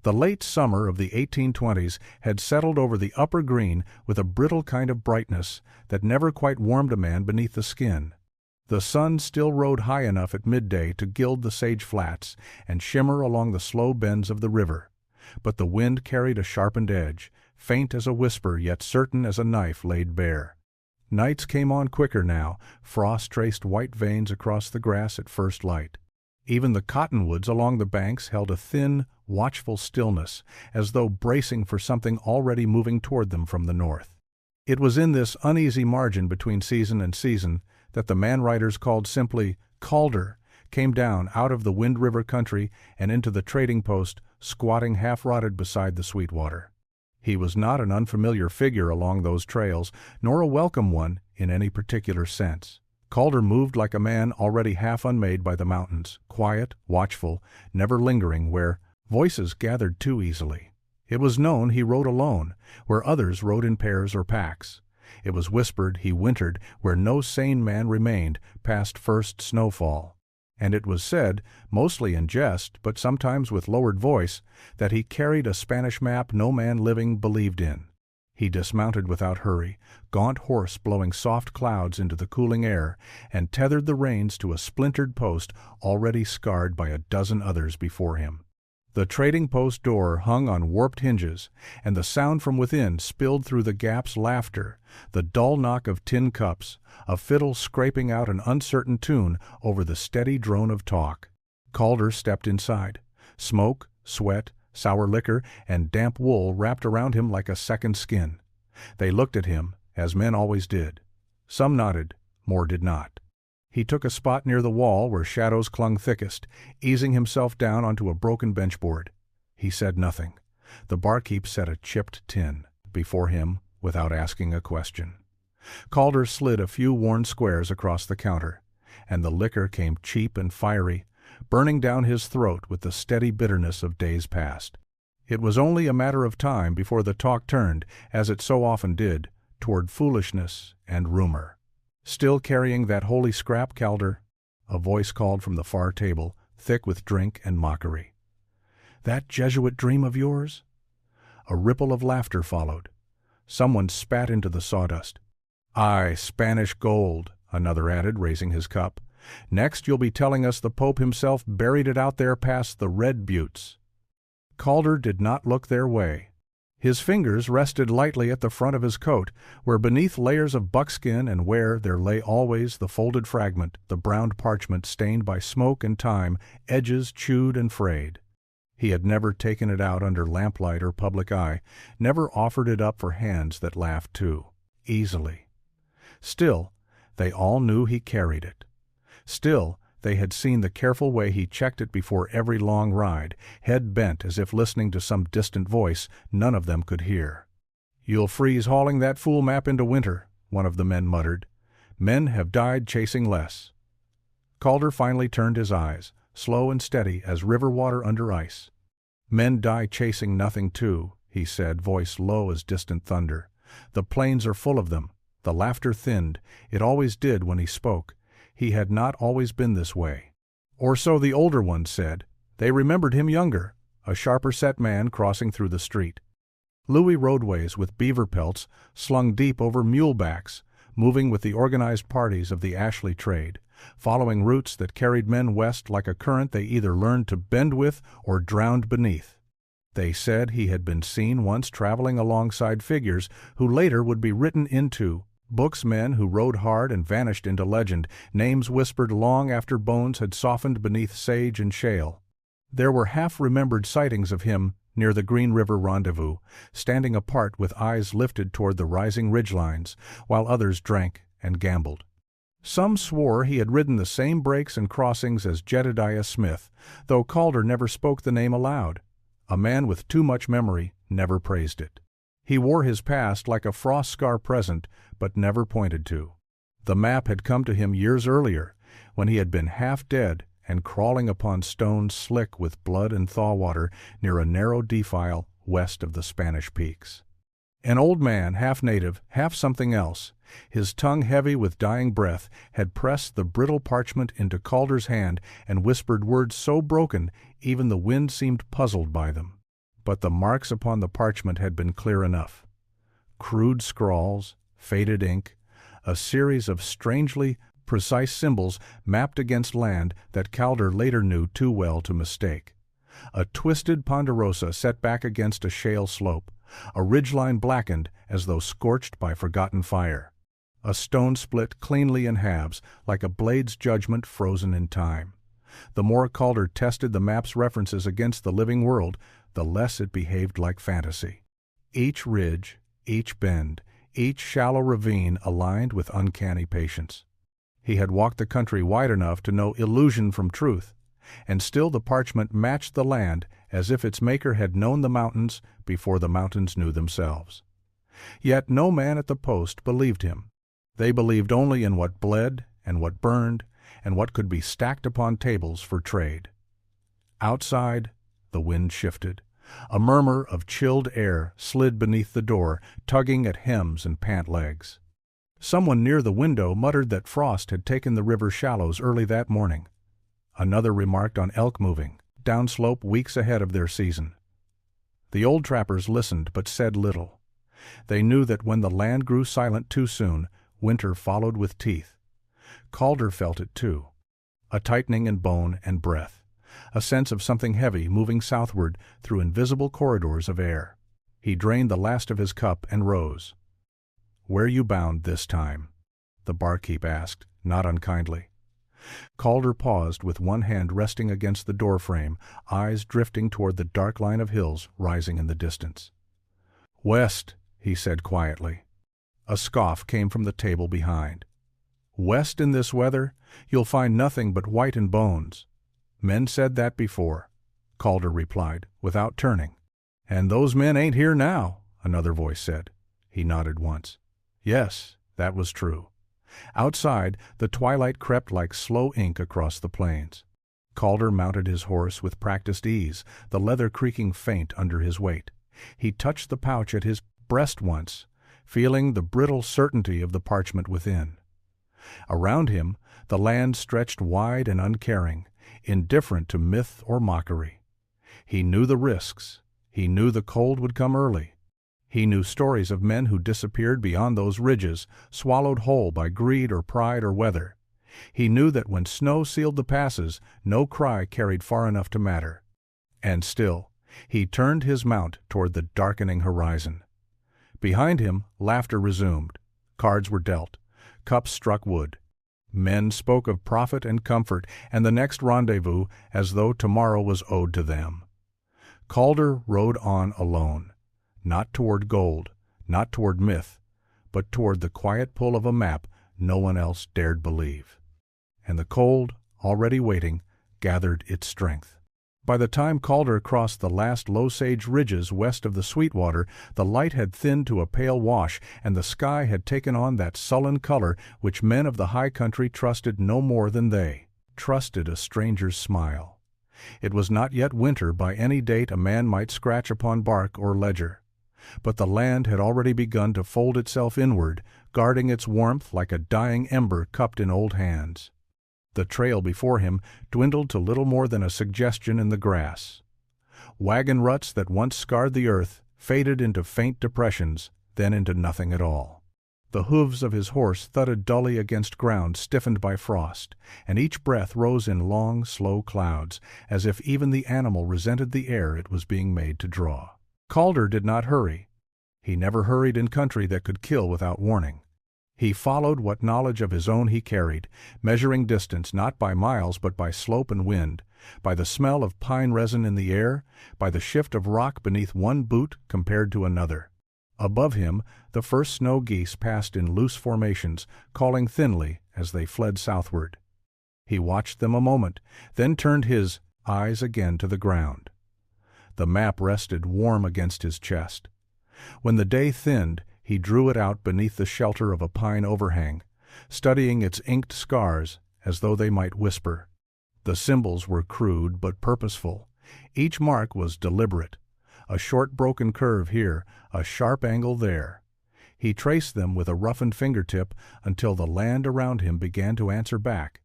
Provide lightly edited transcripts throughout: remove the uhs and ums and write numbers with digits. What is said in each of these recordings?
The late summer of the 1820s had settled over the upper green with a brittle kind of brightness that never quite warmed a man beneath the skin. The sun still rode high enough at midday to gild the sage flats and shimmer along the slow bends of the river, but the wind carried a sharpened edge, faint as a whisper yet certain as a knife laid bare. Nights came on quicker now, frost traced white veins across the grass at first light. Even the cottonwoods along the banks held a thin, watchful stillness, as though bracing for something already moving toward them from the north. It was in this uneasy margin between season and season that the man-riders called simply Calder came down out of the Wind River country and into the trading post, squatting half-rotted beside the Sweetwater. He was not an unfamiliar figure along those trails, nor a welcome one in any particular sense. Calder moved like a man already half unmade by the mountains, quiet, watchful, never lingering where voices gathered too easily. It was known he rode alone, where others rode in pairs or packs. It was whispered he wintered where no sane man remained past first snowfall. And it was said, mostly in jest but sometimes with lowered voice, that he carried a Spanish map no man living believed in. He dismounted without hurry, gaunt horse blowing soft clouds into the cooling air, and tethered the reins to a splintered post already scarred by a dozen others before him. The trading post door hung on warped hinges, and the sound from within spilled through the gaps laughter, the dull knock of tin cups, a fiddle scraping out an uncertain tune over the steady drone of talk. Calder stepped inside. Smoke, sweat, sour liquor, and damp wool wrapped around him like a second skin. They looked at him, as men always did. Some nodded, more did not. He took a spot near the wall where shadows clung thickest, easing himself down onto a broken benchboard. He said nothing. The barkeep set a chipped tin before him without asking a question. Calder slid a few worn squares across the counter, and the liquor came cheap and fiery, burning down his throat with the steady bitterness of days past. It was only a matter of time before the talk turned, as it so often did, toward foolishness and rumor. "Still carrying that holy scrap, Calder?" a voice called from the far table, thick with drink and mockery. "That Jesuit dream of yours?" A ripple of laughter followed. Someone spat into the sawdust. "Aye, Spanish gold," another added, raising his cup. "Next you'll be telling us the Pope himself buried it out there past the Red Buttes." Calder did not look their way. His fingers rested lightly at the front of his coat, where beneath layers of buckskin and where there lay always the folded fragment, the browned parchment stained by smoke and time, edges chewed and frayed. He had never taken it out under lamplight or public eye, never offered it up for hands that laughed too easily. Still, they all knew he carried it. Still, they had seen the careful way he checked it before every long ride, head bent as if listening to some distant voice none of them could hear. "You'll freeze hauling that fool map into winter," one of the men muttered. "Men have died chasing less." Calder finally turned his eyes, slow and steady as river water under ice. "Men die chasing nothing too," he said, voice low as distant thunder. "The plains are full of them." The laughter thinned. It always did when he spoke. He had not always been this way. Or so the older ones said. They remembered him younger, a sharper-set man crossing through the street. Louis roadways with beaver pelts slung deep over mule backs, moving with the organized parties of the Ashley trade, following routes that carried men west like a current they either learned to bend with or drowned beneath. They said he had been seen once traveling alongside figures who later would be written into books, men who rode hard and vanished into legend, names whispered long after bones had softened beneath sage and shale. There were half-remembered sightings of him near the Green River rendezvous, standing apart with eyes lifted toward the rising ridgelines, while others drank and gambled. Some swore he had ridden the same breaks and crossings as Jedediah Smith, though Calder never spoke the name aloud. A man with too much memory never praised it. He wore his past like a frost scar present, but never pointed to. The map had come to him years earlier, when he had been half dead and crawling upon stones slick with blood and thaw water near a narrow defile west of the Spanish peaks. An old man, half native, half something else, his tongue heavy with dying breath, had pressed the brittle parchment into Calder's hand and whispered words so broken even the wind seemed puzzled by them. but the marks upon the parchment had been clear enough. Crude scrawls, faded ink, a series of strangely precise symbols mapped against land that Calder later knew too well to mistake. A twisted ponderosa set back against a shale slope, a ridgeline blackened as though scorched by forgotten fire. A stone split cleanly in halves, like a blade's judgment frozen in time. The more Calder tested the map's references against the living world, the less it behaved like fantasy. Each ridge, each bend, each shallow ravine aligned with uncanny patience. He had walked the country wide enough to know illusion from truth, and still the parchment matched the land as if its maker had known the mountains before the mountains knew themselves. Yet no man at the post believed him. They believed only in what bled and what burned and what could be stacked upon tables for trade. Outside, the wind shifted. A murmur of chilled air slid beneath the door, tugging at hems and pant legs. Someone near the window muttered that frost had taken the river shallows early that morning. Another remarked on elk moving downslope weeks ahead of their season. The old trappers listened but said little. They knew that when the land grew silent too soon, winter followed with teeth. Calder felt it too, a tightening in bone and breath, a sense of something heavy moving southward through invisible corridors of air. He drained the last of his cup and rose. "Where you bound this time?" the barkeep asked, not unkindly. Calder paused with one hand resting against the doorframe, eyes drifting toward the dark line of hills rising in the distance. "West," he said quietly. A scoff came from the table behind. "West in this weather? You'll find nothing but white and bones." "Men said that before," Calder replied, without turning. "And those men ain't here now," another voice said. He nodded once. Yes, that was true. Outside, the twilight crept like slow ink across the plains. Calder mounted his horse with practiced ease, the leather creaking faint under his weight. He touched the pouch at his breast once, feeling the brittle certainty of the parchment within. Around him, the land stretched wide and uncaring, indifferent to myth or mockery. He knew the risks. He knew the cold would come early. He knew stories of men who disappeared beyond those ridges, swallowed whole by greed or pride or weather. He knew that when snow sealed the passes, no cry carried far enough to matter. And still, he turned his mount toward the darkening horizon. Behind him, laughter resumed. Cards were dealt. Cups struck wood. Men spoke of profit and comfort and the next rendezvous as though tomorrow was owed to them. Calder rode on alone, not toward gold, not toward myth, but toward the quiet pull of a map no one else dared believe. And the cold, already waiting, gathered its strength. By the time Calder crossed the last low-sage ridges west of the Sweetwater, the light had thinned to a pale wash, and the sky had taken on that sullen color which men of the high country trusted no more than they trusted a stranger's smile. It was not yet winter by any date a man might scratch upon bark or ledger. But the land had already begun to fold itself inward, guarding its warmth like a dying ember cupped in old hands. The trail before him dwindled to little more than a suggestion in the grass. Wagon ruts that once scarred the earth faded into faint depressions, then into nothing at all. The hooves of his horse thudded dully against ground stiffened by frost, and each breath rose in long, slow clouds, as if even the animal resented the air it was being made to draw. Calder did not hurry. He never hurried in country that could kill without warning. He followed what knowledge of his own he carried, measuring distance not by miles but by slope and wind, by the smell of pine resin in the air, by the shift of rock beneath one boot compared to another. Above him, the first snow geese passed in loose formations, calling thinly as they fled southward. He watched them a moment, then turned his eyes again to the ground. The map rested warm against his chest. When the day thinned, he drew it out beneath the shelter of a pine overhang, studying its inked scars as though they might whisper. The symbols were crude but purposeful. Each mark was deliberate. A short broken curve here, a sharp angle there. He traced them with a roughened fingertip until the land around him began to answer back.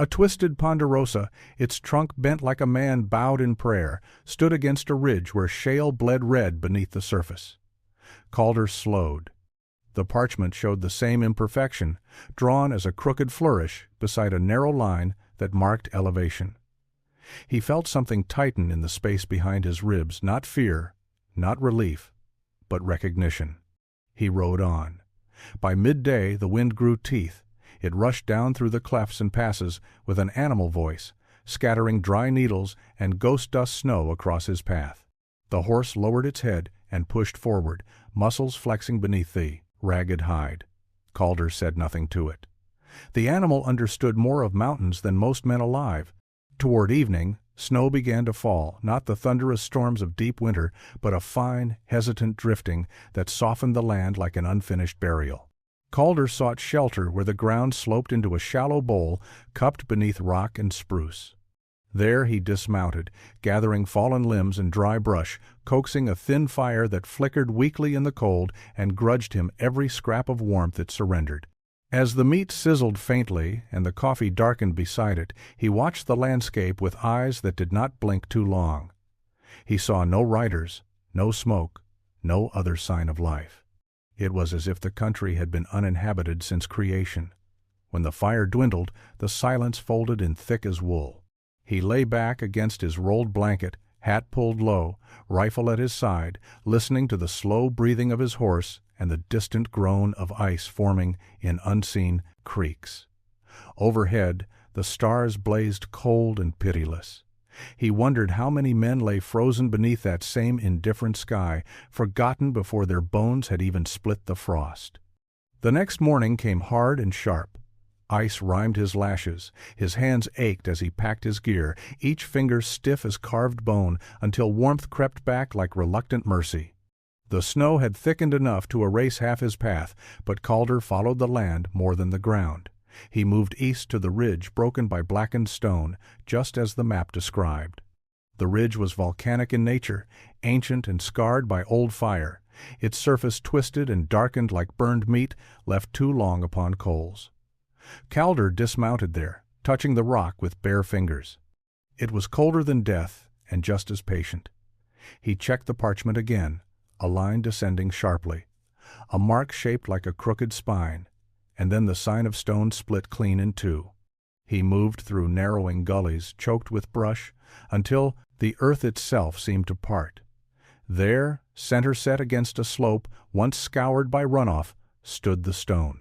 A twisted ponderosa, its trunk bent like a man bowed in prayer, stood against a ridge where shale bled red beneath the surface. Calder slowed. The parchment showed the same imperfection, drawn as a crooked flourish beside a narrow line that marked elevation. He felt something tighten in the space behind his ribs, not fear, not relief, but recognition. He rode on. By midday the wind grew teeth. It rushed down through the clefts and passes with an animal voice, scattering dry needles and ghost dust snow across his path. The horse lowered its head and pushed forward, muscles flexing beneath the ragged hide. Calder said nothing to it. The animal understood more of mountains than most men alive. Toward evening, snow began to fall, not the thunderous storms of deep winter, but a fine, hesitant drifting that softened the land like an unfinished burial. Calder sought shelter where the ground sloped into a shallow bowl cupped beneath rock and spruce. There he dismounted, gathering fallen limbs and dry brush, coaxing a thin fire that flickered weakly in the cold and grudged him every scrap of warmth it surrendered. As the meat sizzled faintly and the coffee darkened beside it, he watched the landscape with eyes that did not blink too long. He saw no riders, no smoke, no other sign of life. It was as if the country had been uninhabited since creation. When the fire dwindled, the silence folded in thick as wool. He lay back against his rolled blanket, hat pulled low, rifle at his side, listening to the slow breathing of his horse and the distant groan of ice forming in unseen creeks. Overhead, the stars blazed cold and pitiless. He wondered how many men lay frozen beneath that same indifferent sky, forgotten before their bones had even split the frost. The next morning came hard and sharp. Ice rimed his lashes. His hands ached as he packed his gear, each finger stiff as carved bone, until warmth crept back like reluctant mercy. The snow had thickened enough to erase half his path, but Calder followed the land more than the ground. He moved east to the ridge broken by blackened stone, just as the map described. The ridge was volcanic in nature, ancient and scarred by old fire, its surface twisted and darkened like burned meat left too long upon coals. Calder dismounted there, touching the rock with bare fingers. It was colder than death and just as patient. He checked the parchment again, a line descending sharply, a mark shaped like a crooked spine, and then the sign of stone split clean in two. He moved through narrowing gullies choked with brush until the earth itself seemed to part. There, center set against a slope once scoured by runoff, stood the stone.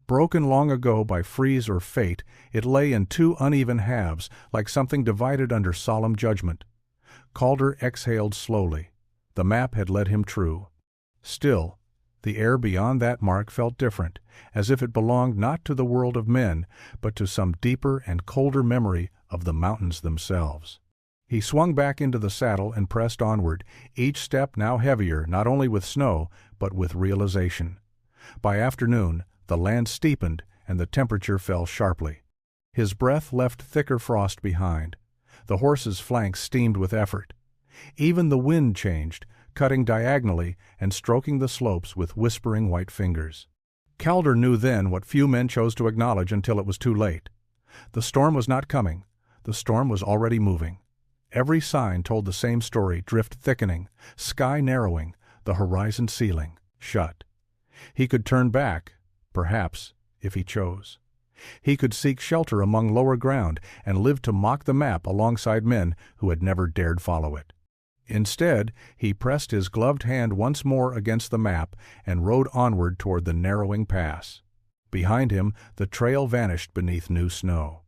Broken long ago by freeze or fate, it lay in two uneven halves, like something divided under solemn judgment. Calder exhaled slowly. The map had led him true. Still, the air beyond that mark felt different, as if it belonged not to the world of men, but to some deeper and colder memory of the mountains themselves. He swung back into the saddle and pressed onward, each step now heavier not only with snow, but with realization. By afternoon, the land steepened and the temperature fell sharply. His breath left thicker frost behind. The horse's flanks steamed with effort. Even the wind changed, cutting diagonally and stroking the slopes with whispering white fingers. Calder knew then what few men chose to acknowledge until it was too late. The storm was not coming. The storm was already moving. Every sign told the same story: drift thickening, sky narrowing, the horizon sealing, shut. He could turn back, perhaps, if he chose. He could seek shelter among lower ground and live to mock the map alongside men who had never dared follow it. Instead, he pressed his gloved hand once more against the map and rode onward toward the narrowing pass. Behind him, the trail vanished beneath new snow.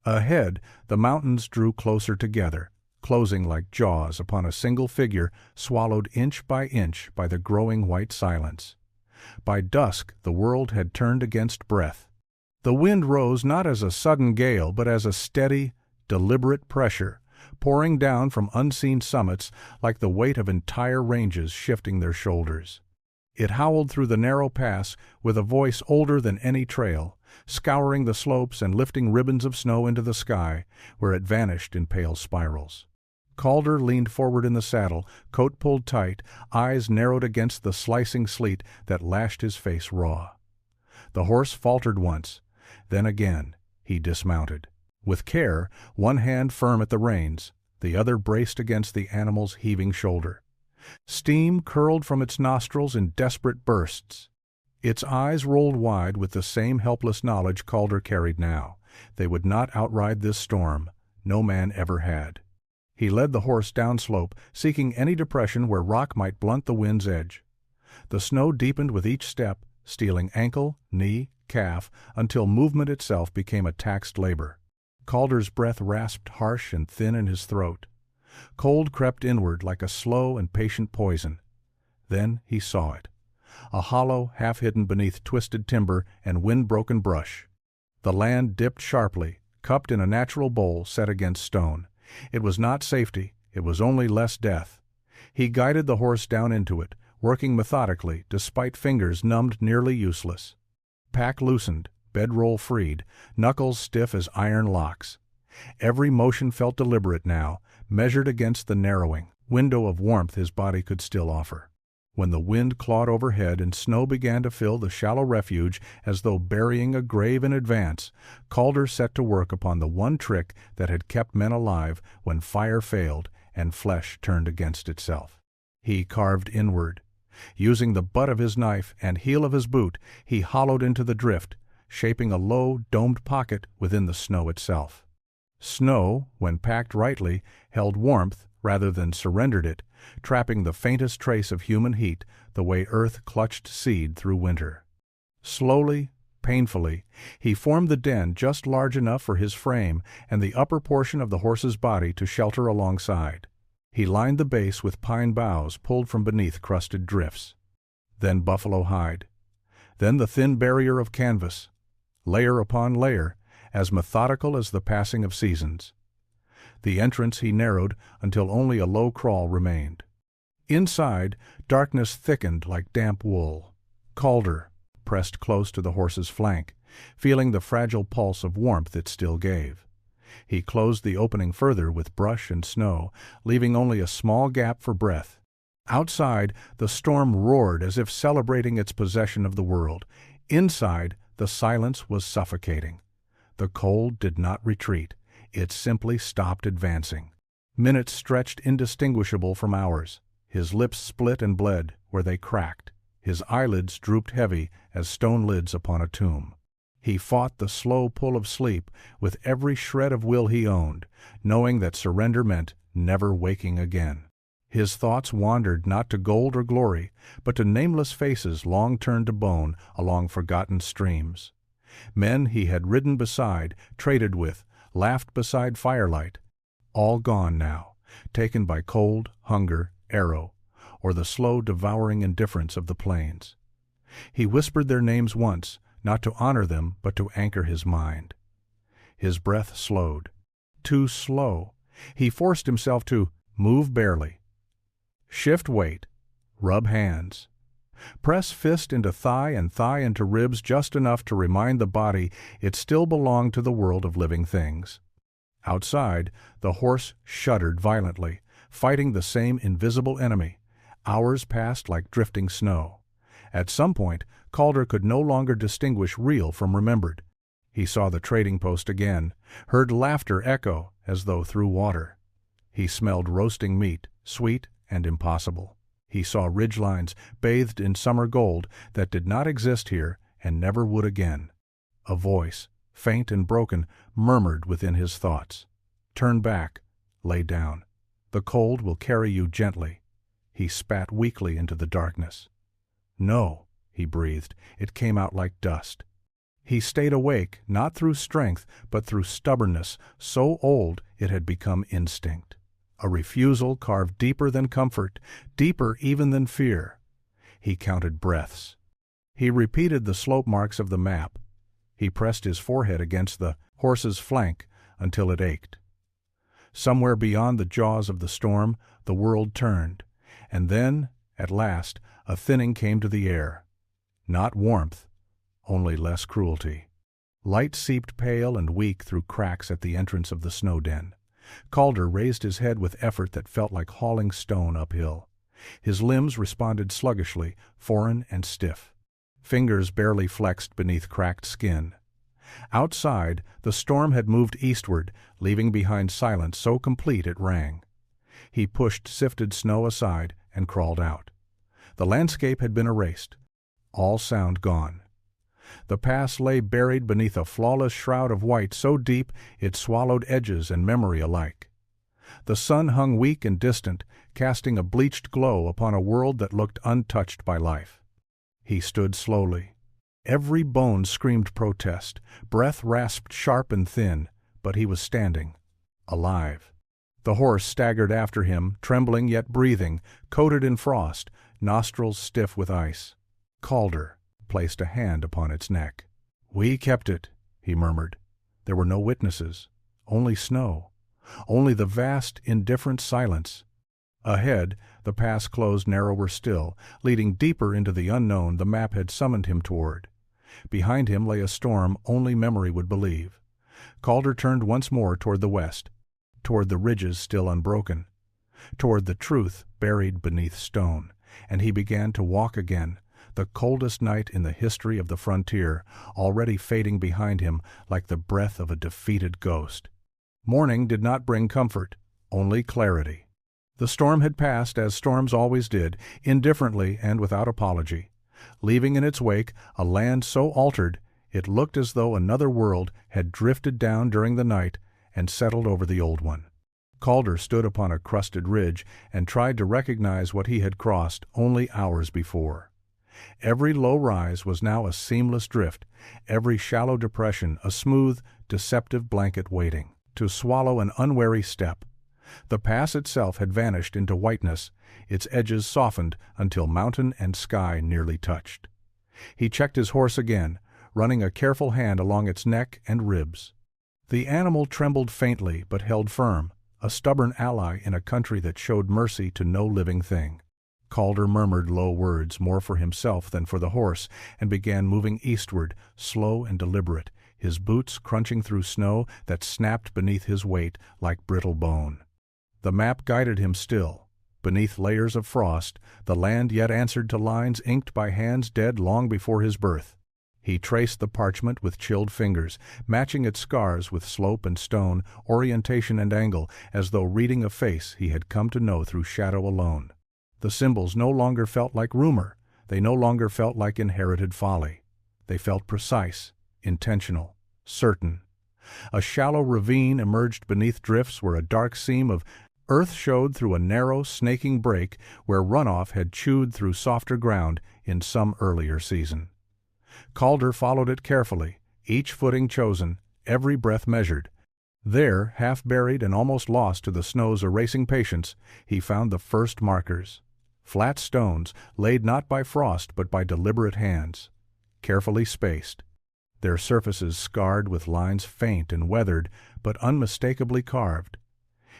Ahead, the mountains drew closer together, closing like jaws upon a single figure swallowed inch by inch by the growing white silence. By dusk, the world had turned against breath. The wind rose not as a sudden gale, but as a steady, deliberate pressure, pouring down from unseen summits like the weight of entire ranges shifting their shoulders. It howled through the narrow pass with a voice older than any trail, scouring the slopes and lifting ribbons of snow into the sky, where it vanished in pale spirals. Calder leaned forward in the saddle, coat pulled tight, eyes narrowed against the slicing sleet that lashed his face raw. The horse faltered once. Then again he dismounted. With care, one hand firm at the reins, the other braced against the animal's heaving shoulder. Steam curled from its nostrils in desperate bursts. Its eyes rolled wide with the same helpless knowledge Calder carried now. They would not outride this storm. No man ever had. He led the horse downslope, seeking any depression where rock might blunt the wind's edge. The snow deepened with each step, stealing ankle, knee, calf, until movement itself became a taxed labor. Calder's breath rasped harsh and thin in his throat. Cold crept inward like a slow and patient poison. Then he saw it. A hollow, half-hidden beneath twisted timber and wind-broken brush. The land dipped sharply, cupped in a natural bowl set against stone. It was not safety, it was only less death. He guided the horse down into it, working methodically, despite fingers numbed nearly useless. Pack loosened, bedroll freed, knuckles stiff as iron locks. Every motion felt deliberate now, measured against the narrowing window of warmth his body could still offer. When the wind clawed overhead and snow began to fill the shallow refuge as though burying a grave in advance, Calder set to work upon the one trick that had kept men alive when fire failed and flesh turned against itself. He carved inward. Using the butt of his knife and heel of his boot, he hollowed into the drift, shaping a low, domed pocket within the snow itself. Snow, when packed rightly, held warmth rather than surrendered it, trapping the faintest trace of human heat the way earth clutched seed through winter. Slowly, painfully, he formed the den just large enough for his frame and the upper portion of the horse's body to shelter alongside. He lined the base with pine boughs pulled from beneath crusted drifts. Then buffalo hide. Then the thin barrier of canvas, layer upon layer, as methodical as the passing of seasons. The entrance he narrowed until only a low crawl remained. Inside, darkness thickened like damp wool. Calder pressed close to the horse's flank, feeling the fragile pulse of warmth it still gave. He closed the opening further with brush and snow, leaving only a small gap for breath. Outside, the storm roared as if celebrating its possession of the world. Inside, the silence was suffocating. The cold did not retreat. It simply stopped advancing. Minutes stretched indistinguishable from hours. His lips split and bled where they cracked. His eyelids drooped heavy as stone lids upon a tomb. He fought the slow pull of sleep with every shred of will he owned, knowing that surrender meant never waking again. His thoughts wandered not to gold or glory, but to nameless faces long turned to bone along forgotten streams. Men he had ridden beside, traded with, laughed beside firelight, all gone now, taken by cold, hunger, arrow, or the slow devouring indifference of the plains. He whispered their names once, not to honor them, but to anchor his mind. His breath slowed. Too slow. He forced himself to move barely. Shift weight. Rub hands. Press fist into thigh and thigh into ribs just enough to remind the body it still belonged to the world of living things. Outside, the horse shuddered violently, fighting the same invisible enemy. Hours passed like drifting snow. At some point, Calder could no longer distinguish real from remembered. He saw the trading post again, heard laughter echo as though through water. He smelled roasting meat, sweet and impossible. He saw ridgelines bathed in summer gold that did not exist here and never would again. A voice, faint and broken, murmured within his thoughts. Turn back, lay down. The cold will carry you gently. He spat weakly into the darkness. No, he breathed. It came out like dust. He stayed awake, not through strength, but through stubbornness, so old it had become instinct. A refusal carved deeper than comfort, deeper even than fear. He counted breaths. He repeated the slope marks of the map. He pressed his forehead against the horse's flank until it ached. Somewhere beyond the jaws of the storm, the world turned, and then, at last, a thinning came to the air. Not warmth, only less cruelty. Light seeped pale and weak through cracks at the entrance of the snow den. Calder raised his head with effort that felt like hauling stone uphill. His limbs responded sluggishly, foreign and stiff. Fingers barely flexed beneath cracked skin. Outside, the storm had moved eastward, leaving behind silence so complete it rang. He pushed sifted snow aside and crawled out. The landscape had been erased. All sound gone. The pass lay buried beneath a flawless shroud of white so deep it swallowed edges and memory alike. The sun hung weak and distant, casting a bleached glow upon a world that looked untouched by life. He stood slowly. Every bone screamed protest, breath rasped sharp and thin, but he was standing, alive. The horse staggered after him, trembling yet breathing, coated in frost, nostrils stiff with ice. Calder placed a hand upon its neck. "We kept it," he murmured. There were no witnesses, only snow, only the vast, indifferent silence. Ahead, the pass closed narrower still, leading deeper into the unknown the map had summoned him toward. Behind him lay a storm only memory would believe. Calder turned once more toward the west, toward the ridges still unbroken, toward the truth buried beneath stone, and he began to walk again, the coldest night in the history of the frontier, already fading behind him like the breath of a defeated ghost. Morning did not bring comfort, only clarity. The storm had passed as storms always did, indifferently and without apology, leaving in its wake a land so altered it looked as though another world had drifted down during the night and settled over the old one. Calder stood upon a crusted ridge and tried to recognize what he had crossed only hours before. Every low rise was now a seamless drift, every shallow depression a smooth, deceptive blanket waiting to swallow an unwary step. The pass itself had vanished into whiteness, its edges softened until mountain and sky nearly touched. He checked his horse again, running a careful hand along its neck and ribs. The animal trembled faintly but held firm, a stubborn ally in a country that showed mercy to no living thing. Calder murmured low words more for himself than for the horse and began moving eastward, slow and deliberate, his boots crunching through snow that snapped beneath his weight like brittle bone. The map guided him still. Beneath layers of frost, the land yet answered to lines inked by hands dead long before his birth. He traced the parchment with chilled fingers, matching its scars with slope and stone, orientation and angle, as though reading a face he had come to know through shadow alone. The symbols no longer felt like rumor. They no longer felt like inherited folly. They felt precise, intentional, certain. A shallow ravine emerged beneath drifts where a dark seam of earth showed through a narrow, snaking break where runoff had chewed through softer ground in some earlier season. Calder followed it carefully, each footing chosen, every breath measured. There, half buried and almost lost to the snow's erasing patience, he found the first markers. Flat stones, laid not by frost but by deliberate hands, carefully spaced, their surfaces scarred with lines faint and weathered but unmistakably carved.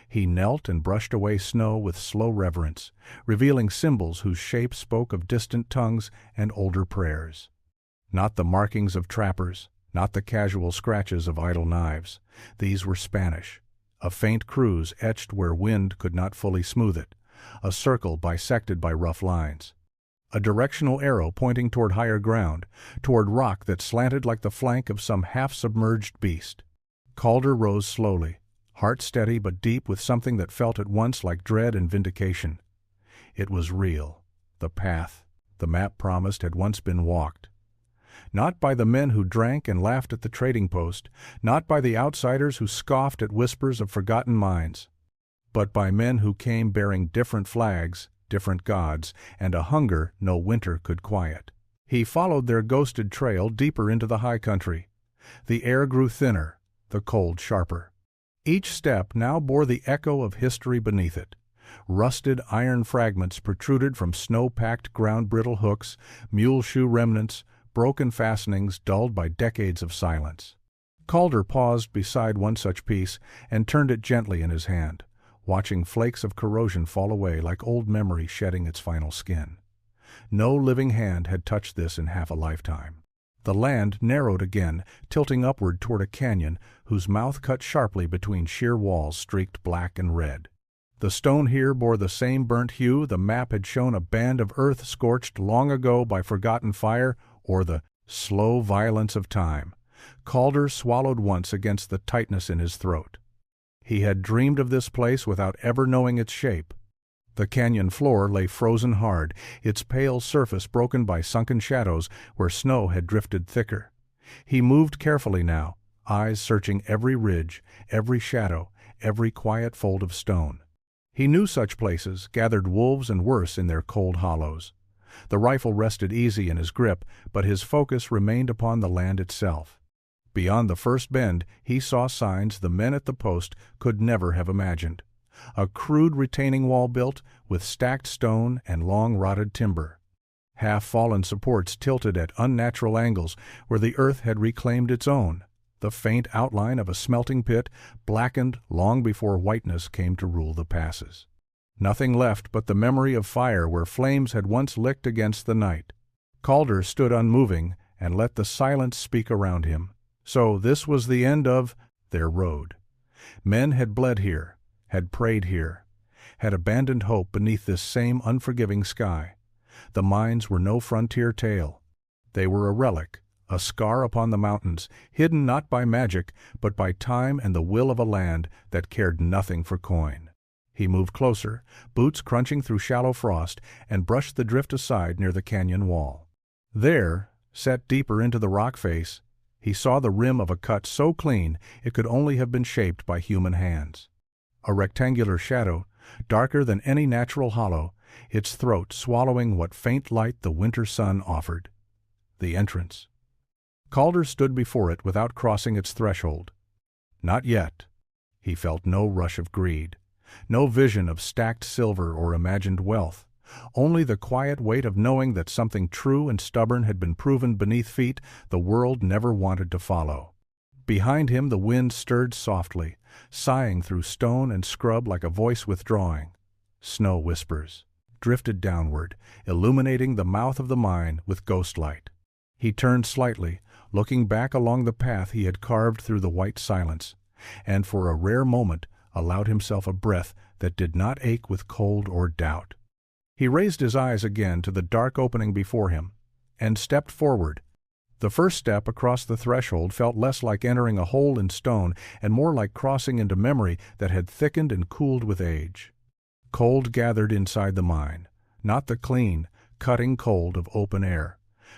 He knelt and brushed away snow with slow reverence, revealing symbols whose shape spoke of distant tongues and older prayers. Not the markings of trappers, not the casual scratches of idle knives. These were Spanish, a faint cruise etched where wind could not fully smooth it, a circle bisected by rough lines, a directional arrow pointing toward higher ground, toward rock that slanted like the flank of some half-submerged beast. Calder rose slowly, heart steady but deep with something that felt at once like dread and vindication. It was real. The path, the map promised, had once been walked. Not by the men who drank and laughed at the trading post, not by the outsiders who scoffed at whispers of forgotten minds, but by men who came bearing different flags, different gods, and a hunger no winter could quiet. He followed their ghosted trail deeper into the high country. The air grew thinner, the cold sharper. Each step now bore the echo of history beneath it. Rusted iron fragments protruded from snow-packed ground brittle hooks, mule shoe remnants, broken fastenings dulled by decades of silence. Calder paused beside one such piece and turned it gently in his hand, watching flakes of corrosion fall away like old memory shedding its final skin. No living hand had touched this in half a lifetime. The land narrowed again, tilting upward toward a canyon whose mouth cut sharply between sheer walls streaked black and red. The stone here bore the same burnt hue the map had shown a band of earth scorched long ago by forgotten fire or the slow violence of time, Calder swallowed once against the tightness in his throat. He had dreamed of this place without ever knowing its shape. The canyon floor lay frozen hard, its pale surface broken by sunken shadows where snow had drifted thicker. He moved carefully now, eyes searching every ridge, every shadow, every quiet fold of stone. He knew such places gathered wolves and worse in their cold hollows. The rifle rested easy in his grip, but his focus remained upon the land itself. Beyond the first bend, he saw signs the men at the post could never have imagined. A crude retaining wall built with stacked stone and long rotted timber. Half-fallen supports tilted at unnatural angles where the earth had reclaimed its own. The faint outline of a smelting pit, blackened long before whiteness came to rule the passes. Nothing left but the memory of fire where flames had once licked against the night. Calder stood unmoving and let the silence speak around him. So this was the end of their road. Men had bled here, had prayed here, had abandoned hope beneath this same unforgiving sky. The mines were no frontier tale. They were a relic, a scar upon the mountains, hidden not by magic, but by time and the will of a land that cared nothing for coin. He moved closer, boots crunching through shallow frost, and brushed the drift aside near the canyon wall. There, set deeper into the rock face, he saw the rim of a cut so clean it could only have been shaped by human hands. A rectangular shadow, darker than any natural hollow, its throat swallowing what faint light the winter sun offered. The entrance. Calder stood before it without crossing its threshold. Not yet. He felt no rush of greed, no vision of stacked silver or imagined wealth, only the quiet weight of knowing that something true and stubborn had been proven beneath feet the world never wanted to follow. Behind him the wind stirred softly, sighing through stone and scrub like a voice withdrawing. Snow whispers drifted downward, illuminating the mouth of the mine with ghost light. He turned slightly, looking back along the path he had carved through the white silence, and for a rare moment allowed himself a breath that did not ache with cold or doubt. He raised his eyes again to the dark opening before him, and stepped forward. The first step across the threshold felt less like entering a hole in stone and more like crossing into memory that had thickened and cooled with age. Cold gathered inside the mine, not the clean, cutting cold of open air,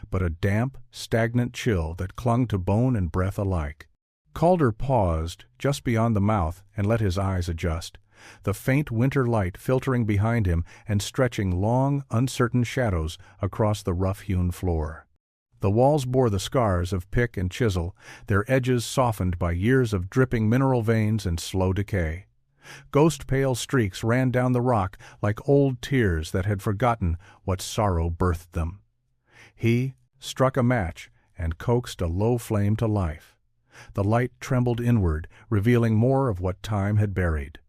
but a damp, stagnant chill that clung to bone and breath alike. Calder paused just beyond the mouth and let his eyes adjust, the faint winter light filtering behind him and stretching long, uncertain shadows across the rough-hewn floor. The walls bore the scars of pick and chisel, their edges softened by years of dripping mineral veins and slow decay. Ghost-pale streaks ran down the rock like old tears that had forgotten what sorrow birthed them. He struck a match and coaxed a low flame to life. The light trembled inward, revealing more of what time had buried.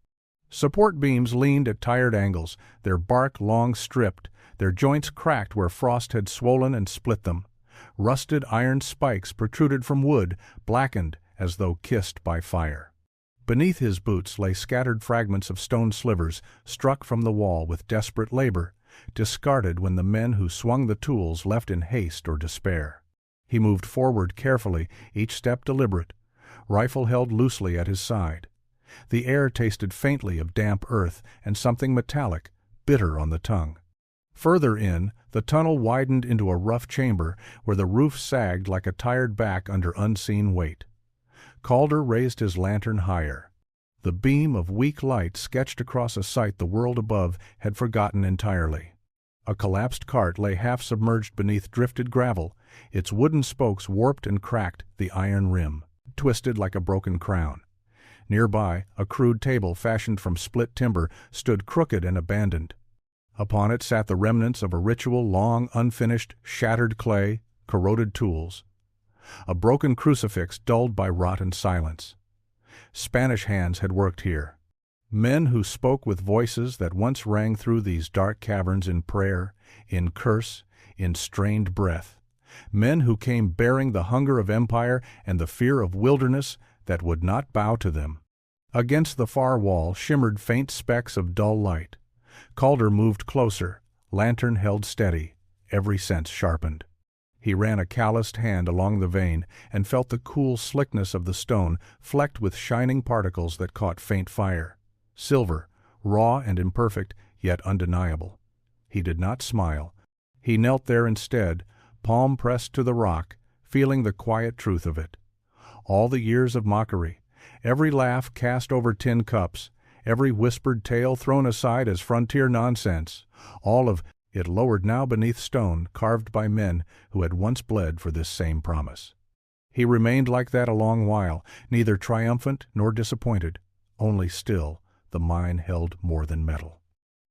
Support beams leaned at tired angles, their bark long stripped, their joints cracked where frost had swollen and split them. Rusted iron spikes protruded from wood, blackened as though kissed by fire. Beneath his boots lay scattered fragments of stone slivers, struck from the wall with desperate labor, discarded when the men who swung the tools left in haste or despair. He moved forward carefully, each step deliberate, rifle held loosely at his side. The air tasted faintly of damp earth and something metallic, bitter on the tongue. Further in, the tunnel widened into a rough chamber where the roof sagged like a tired back under unseen weight. Calder raised his lantern higher. The beam of weak light sketched across a sight the world above had forgotten entirely. A collapsed cart lay half-submerged beneath drifted gravel, its wooden spokes warped and cracked, the iron rim twisted like a broken crown. Nearby, a crude table fashioned from split timber stood crooked and abandoned. Upon it sat the remnants of a ritual long unfinished, shattered clay, corroded tools. A broken crucifix dulled by rot and silence. Spanish hands had worked here. Men who spoke with voices that once rang through these dark caverns in prayer, in curse, in strained breath. Men who came bearing the hunger of empire and the fear of wilderness that would not bow to them. Against the far wall shimmered faint specks of dull light. Calder moved closer, lantern held steady, every sense sharpened. He ran a calloused hand along the vein and felt the cool slickness of the stone flecked with shining particles that caught faint fire. Silver, raw and imperfect, yet undeniable. He did not smile. He knelt there instead, palm pressed to the rock, feeling the quiet truth of it. All the years of mockery, every laugh cast over tin cups, every whispered tale thrown aside as frontier nonsense, all of it lowered now beneath stone carved by men who had once bled for this same promise. He remained like that a long while, neither triumphant nor disappointed, only still. The mine held more than metal.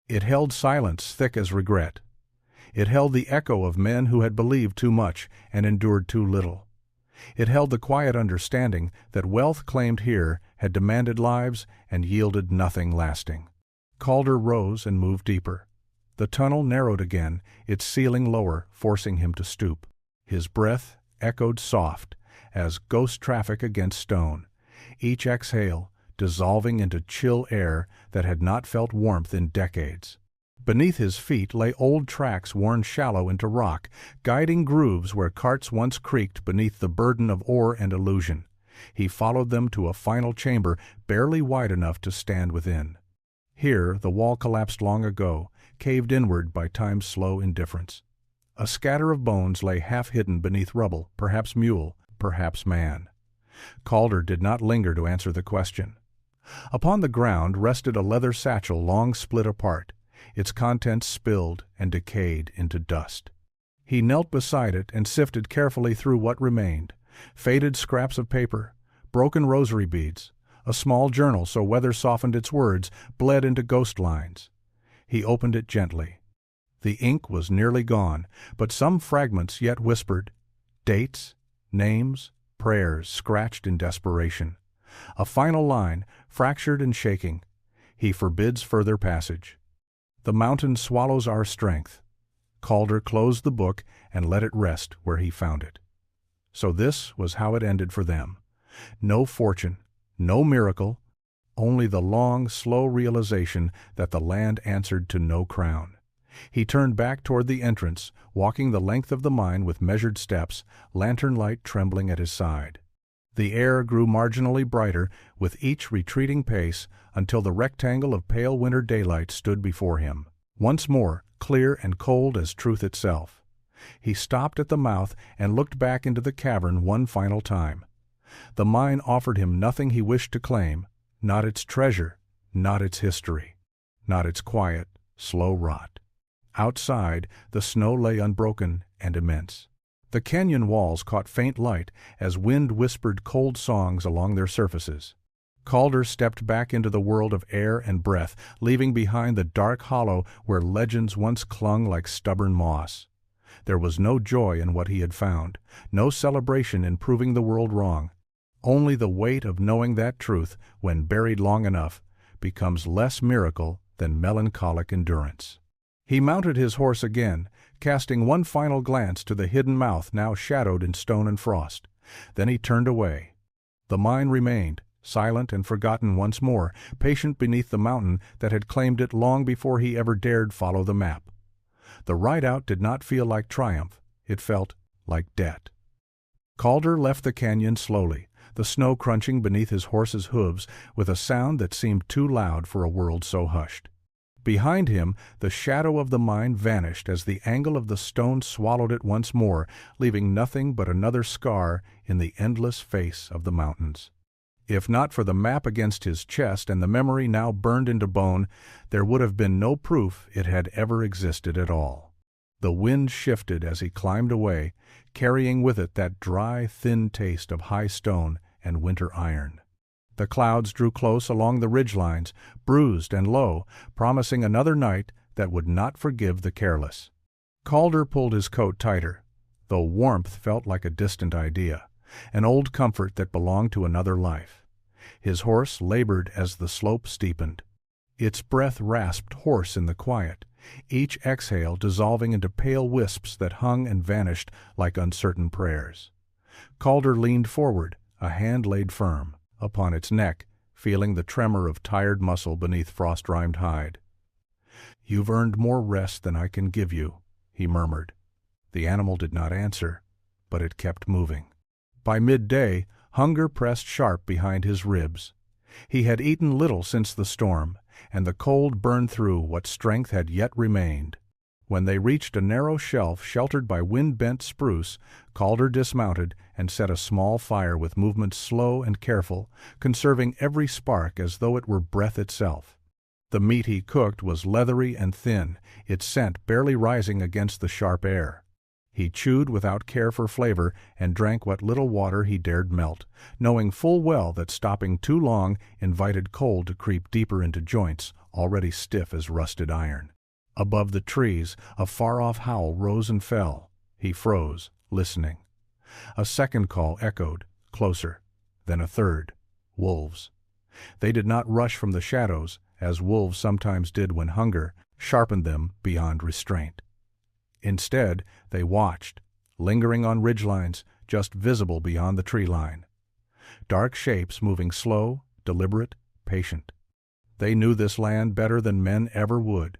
It held silence thick as regret. It held the echo of men who had believed too much and endured too little. It held the quiet understanding that wealth claimed here had demanded lives and yielded nothing lasting. Calder rose and moved deeper. The tunnel narrowed again, its ceiling lower, forcing him to stoop. His breath echoed soft as ghost traffic against stone. Each exhale dissolving into chill air that had not felt warmth in decades. Beneath his feet lay old tracks worn shallow into rock, guiding grooves where carts once creaked beneath the burden of ore and illusion. He followed them to a final chamber barely wide enough to stand within. Here the wall collapsed long ago, caved inward by time's slow indifference. A scatter of bones lay half-hidden beneath rubble, perhaps mule, perhaps man. Calder did not linger to answer the question. Upon the ground rested a leather satchel long split apart, its contents spilled and decayed into dust. He knelt beside it and sifted carefully through what remained: faded scraps of paper, broken rosary beads, a small journal so weather softened its words bled into ghost lines. He opened it gently. The ink was nearly gone, but some fragments yet whispered. Dates, names, prayers scratched in desperation. A final line, fractured and shaking. He forbids further passage. The mountain swallows our strength. Calder closed the book and let it rest where he found it. So this was how it ended for them. No fortune, no miracle, only the long, slow realization that the land answered to no crown. He turned back toward the entrance, walking the length of the mine with measured steps, lantern light trembling at his side. The air grew marginally brighter with each retreating pace until the rectangle of pale winter daylight stood before him, once more clear and cold as truth itself. He stopped at the mouth and looked back into the cavern one final time. The mine offered him nothing he wished to claim, not its treasure, not its history, not its quiet, slow rot. Outside, the snow lay unbroken and immense. The canyon walls caught faint light as wind whispered cold songs along their surfaces. Calder stepped back into the world of air and breath, leaving behind the dark hollow where legends once clung like stubborn moss. There was no joy in what he had found, no celebration in proving the world wrong. Only the weight of knowing that truth, when buried long enough, becomes less miracle than melancholic endurance. He mounted his horse again, casting one final glance to the hidden mouth now shadowed in stone and frost. Then he turned away. The mine remained, silent and forgotten once more, patient beneath the mountain that had claimed it long before he ever dared follow the map. The ride out did not feel like triumph, it felt like debt. Calder left the canyon slowly, the snow crunching beneath his horse's hooves with a sound that seemed too loud for a world so hushed. Behind him, the shadow of the mine vanished as the angle of the stone swallowed it once more, leaving nothing but another scar in the endless face of the mountains. If not for the map against his chest and the memory now burned into bone, there would have been no proof it had ever existed at all. The wind shifted as he climbed away, carrying with it that dry, thin taste of high stone and winter iron. The clouds drew close along the ridgelines, bruised and low, promising another night that would not forgive the careless. Calder pulled his coat tighter, though warmth felt like a distant idea, an old comfort that belonged to another life. His horse labored as the slope steepened. Its breath rasped hoarse in the quiet, each exhale dissolving into pale wisps that hung and vanished like uncertain prayers. Calder leaned forward, a hand laid firm upon its neck, feeling the tremor of tired muscle beneath frost-rimed hide. "You've earned more rest than I can give you," he murmured. The animal did not answer, but it kept moving. By midday, hunger pressed sharp behind his ribs. He had eaten little since the storm, and the cold burned through what strength had yet remained. When they reached a narrow shelf sheltered by wind-bent spruce, Calder dismounted and set a small fire with movements slow and careful, conserving every spark as though it were breath itself. The meat he cooked was leathery and thin, its scent barely rising against the sharp air. He chewed without care for flavor and drank what little water he dared melt, knowing full well that stopping too long invited cold to creep deeper into joints already stiff as rusted iron. Above the trees, a far-off howl rose and fell. He froze, listening. A second call echoed, closer. Then a third. Wolves. They did not rush from the shadows, as wolves sometimes did when hunger sharpened them beyond restraint. Instead, they watched, lingering on ridgelines just visible beyond the tree line. Dark shapes moving slow, deliberate, patient. They knew this land better than men ever would.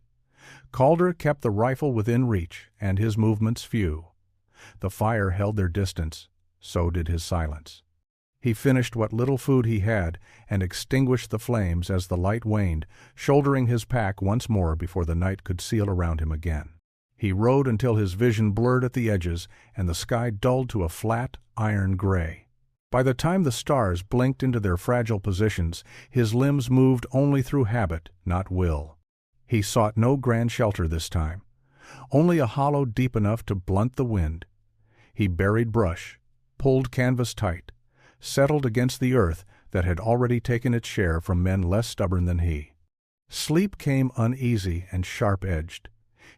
Calder kept the rifle within reach, and his movements few. The fire held their distance, so did his silence. He finished what little food he had and extinguished the flames as the light waned, shouldering his pack once more before the night could seal around him again. He rode until his vision blurred at the edges and the sky dulled to a flat, iron gray. By the time the stars blinked into their fragile positions, his limbs moved only through habit, not will. He sought no grand shelter this time, only a hollow deep enough to blunt the wind. He buried brush, pulled canvas tight, settled against the earth that had already taken its share from men less stubborn than he. Sleep came uneasy and sharp-edged.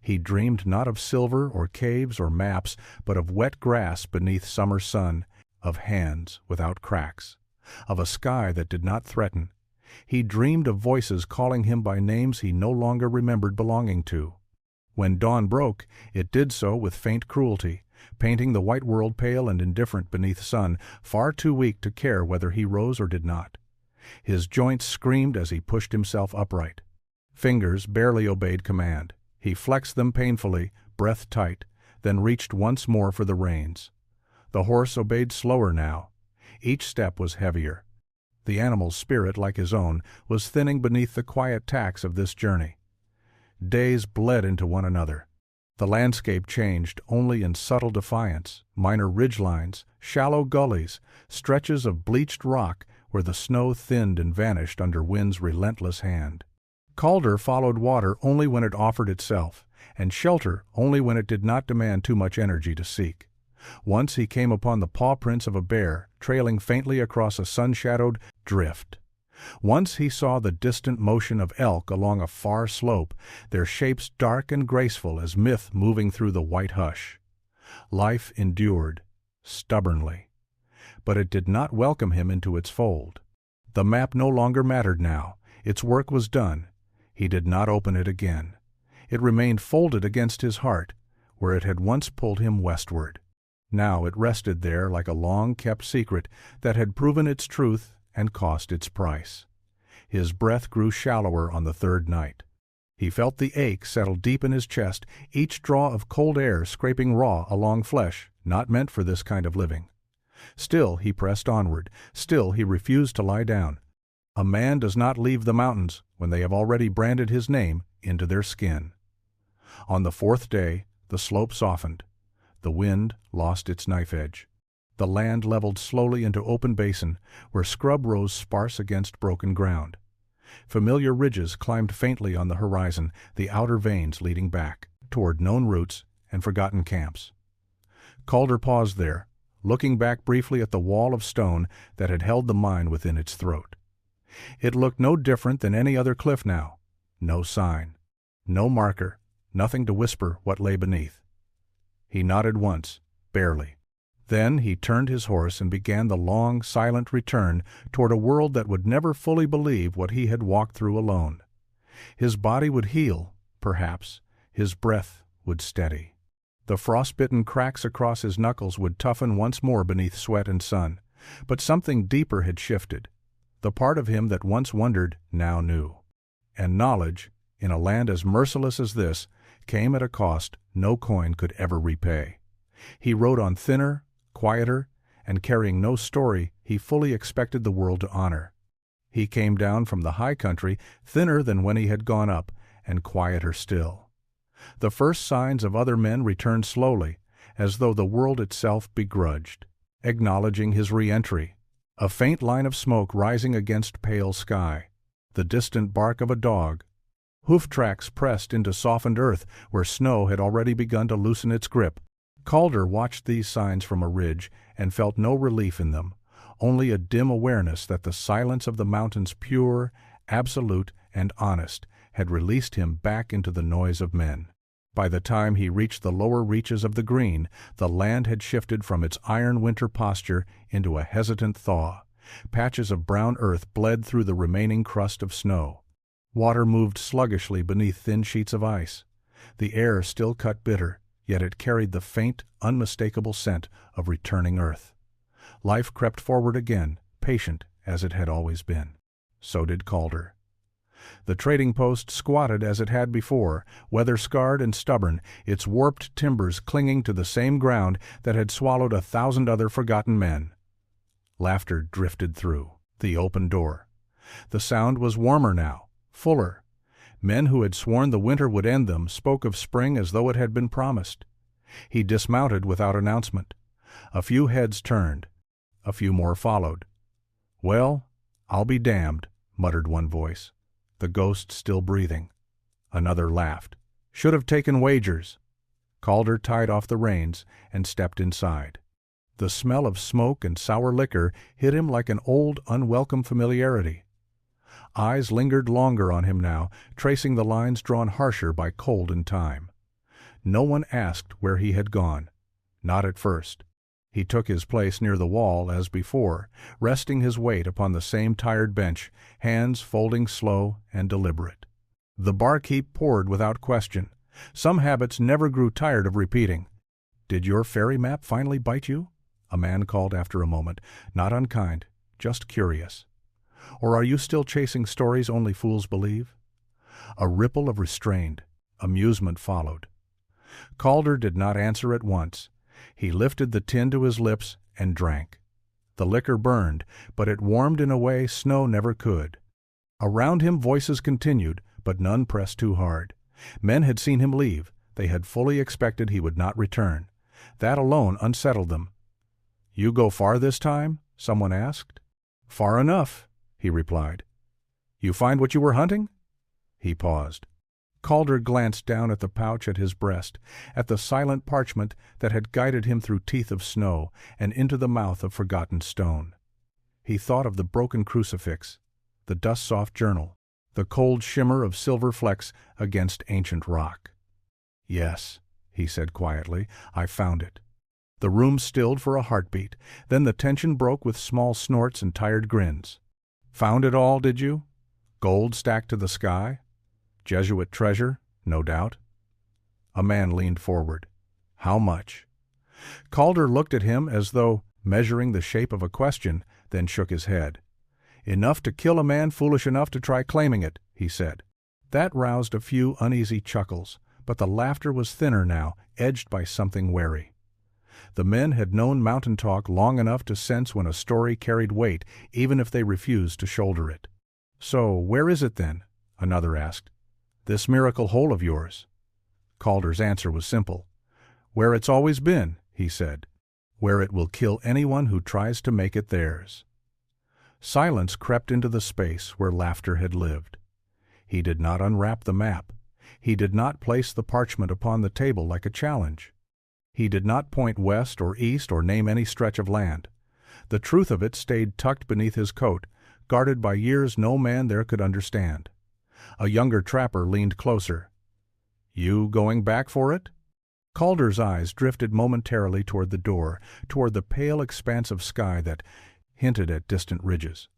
He dreamed not of silver or caves or maps, but of wet grass beneath summer sun, of hands without cracks, of a sky that did not threaten. He dreamed of voices calling him by names he no longer remembered belonging to. When dawn broke, it did so with faint cruelty, painting the white world pale and indifferent beneath sun, far too weak to care whether he rose or did not. His joints screamed as he pushed himself upright. Fingers barely obeyed command. He flexed them painfully, breath tight, then reached once more for the reins. The horse obeyed slower now. Each step was heavier. The animal's spirit, like his own, was thinning beneath the quiet tax of this journey. Days bled into one another. The landscape changed only in subtle defiance, minor ridgelines, shallow gullies, stretches of bleached rock where the snow thinned and vanished under wind's relentless hand. Calder followed water only when it offered itself, and shelter only when it did not demand too much energy to seek. Once he came upon the paw prints of a bear trailing faintly across a sun-shadowed drift. Once he saw the distant motion of elk along a far slope, their shapes dark and graceful as myth moving through the white hush. Life endured, stubbornly. But it did not welcome him into its fold. The map no longer mattered now. Its work was done. He did not open it again. It remained folded against his heart, where it had once pulled him westward. Now it rested there like a long-kept secret that had proven its truth and cost its price. His breath grew shallower on the third night. He felt the ache settle deep in his chest, each draw of cold air scraping raw along flesh, not meant for this kind of living. Still he pressed onward. Still he refused to lie down. A man does not leave the mountains when they have already branded his name into their skin. On the fourth day, the slope softened. The wind lost its knife edge. The land leveled slowly into open basin, where scrub rose sparse against broken ground. Familiar ridges climbed faintly on the horizon, the outer veins leading back, toward known routes and forgotten camps. Calder paused there, looking back briefly at the wall of stone that had held the mine within its throat. It looked no different than any other cliff now. No sign, no marker, nothing to whisper what lay beneath. He nodded once, barely. Then he turned his horse and began the long, silent return toward a world that would never fully believe what he had walked through alone. His body would heal, perhaps. His breath would steady. The frostbitten cracks across his knuckles would toughen once more beneath sweat and sun. But something deeper had shifted. The part of him that once wondered now knew. And knowledge, in a land as merciless as this, came at a cost no coin could ever repay. He rode on thinner, quieter, and carrying no story he fully expected the world to honor. He came down from the high country thinner than when he had gone up, and quieter still. The first signs of other men returned slowly, as though the world itself begrudged, acknowledging his re-entry. A faint line of smoke rising against pale sky, the distant bark of a dog, hoof tracks pressed into softened earth where snow had already begun to loosen its grip. Calder watched these signs from a ridge and felt no relief in them, only a dim awareness that the silence of the mountains, pure, absolute, and honest, had released him back into the noise of men. By the time he reached the lower reaches of the green, the land had shifted from its iron winter posture into a hesitant thaw. Patches of brown earth bled through the remaining crust of snow. Water moved sluggishly beneath thin sheets of ice. The air still cut bitter, yet it carried the faint, unmistakable scent of returning earth. Life crept forward again, patient as it had always been. So did Calder. The trading post squatted as it had before, weather-scarred and stubborn, its warped timbers clinging to the same ground that had swallowed 1,000 other forgotten men. Laughter drifted through the open door. The sound was warmer now, fuller. Men who had sworn the winter would end them spoke of spring as though it had been promised. He dismounted without announcement. A few heads turned. A few more followed. "Well, I'll be damned," muttered one voice, the ghost still breathing. Another laughed. "Should have taken wagers." Calder tied off the reins and stepped inside. The smell of smoke and sour liquor hit him like an old, unwelcome familiarity. Eyes lingered longer on him now, tracing the lines drawn harsher by cold and time. No one asked where he had gone. Not at first. He took his place near the wall as before, resting his weight upon the same tired bench, hands folding slow and deliberate. The barkeep poured without question. Some habits never grew tired of repeating. "Did your fairy map finally bite you?" a man called after a moment, not unkind, just curious. "Or are you still chasing stories only fools believe?" A ripple of restrained amusement followed. Calder did not answer at once. He lifted the tin to his lips and drank. The liquor burned, but it warmed in a way snow never could. Around him voices continued, but none pressed too hard. Men had seen him leave. They had fully expected he would not return. That alone unsettled them. "You go far this time?" someone asked. "Far enough," he replied. "You find what you were hunting?" He paused. Calder glanced down at the pouch at his breast, at the silent parchment that had guided him through teeth of snow and into the mouth of forgotten stone. He thought of the broken crucifix, the dust-soft journal, the cold shimmer of silver flecks against ancient rock. "Yes," he said quietly, "I found it." The room stilled for a heartbeat, then the tension broke with small snorts and tired grins. "Found it all, did you? Gold stacked to the sky? Jesuit treasure, no doubt." A man leaned forward. "How much?" Calder looked at him as though measuring the shape of a question, then shook his head. "Enough to kill a man foolish enough to try claiming it," he said. That roused a few uneasy chuckles, but the laughter was thinner now, edged by something wary. The men had known mountain talk long enough to sense when a story carried weight, even if they refused to shoulder it. "So, where is it then?" another asked. "This miracle hole of yours?" Calder's answer was simple. "Where it's always been," he said. "Where it will kill anyone who tries to make it theirs." Silence crept into the space where laughter had lived. He did not unwrap the map. He did not place the parchment upon the table like a challenge. He did not point west or east or name any stretch of land. The truth of it stayed tucked beneath his coat, guarded by years no man there could understand. A younger trapper leaned closer. "You going back for it?" Calder's eyes drifted momentarily toward the door, toward the pale expanse of sky that hinted at distant ridges.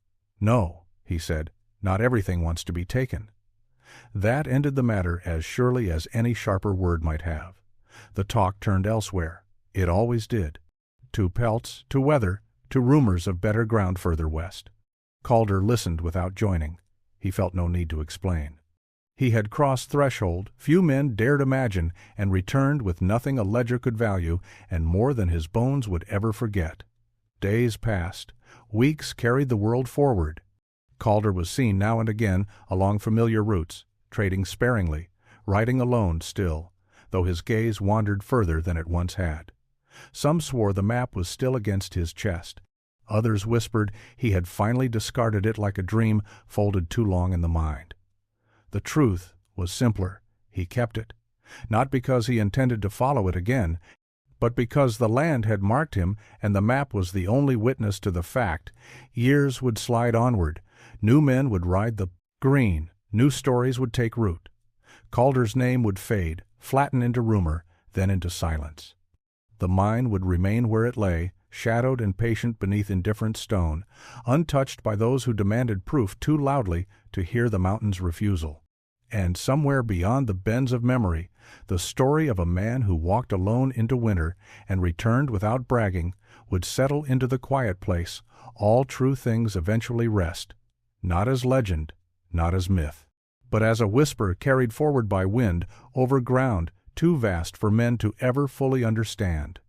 "No," he said, "not everything wants to be taken." That ended the matter as surely as any sharper word might have. The talk turned elsewhere. It always did. To pelts, to weather, to rumors of better ground further west. Calder listened without joining. He felt no need to explain. He had crossed threshold few men dared imagine, and returned with nothing a ledger could value, and more than his bones would ever forget. Days passed. Weeks carried the world forward. Calder was seen now and again along familiar routes, trading sparingly, riding alone still, though his gaze wandered further than it once had. Some swore the map was still against his chest. Others whispered he had finally discarded it like a dream folded too long in the mind. The truth was simpler. He kept it, not because he intended to follow it again, but because the land had marked him and the map was the only witness to the fact. Years would slide onward. New men would ride the green. New stories would take root. Calder's name would fade, flatten into rumor, then into silence. The mine would remain where it lay, shadowed and patient beneath indifferent stone, untouched by those who demanded proof too loudly to hear the mountain's refusal. And somewhere beyond the bends of memory, the story of a man who walked alone into winter and returned without bragging would settle into the quiet place. All true things eventually rest, not as legend, not as myth, but as a whisper carried forward by wind over ground too vast for men to ever fully understand.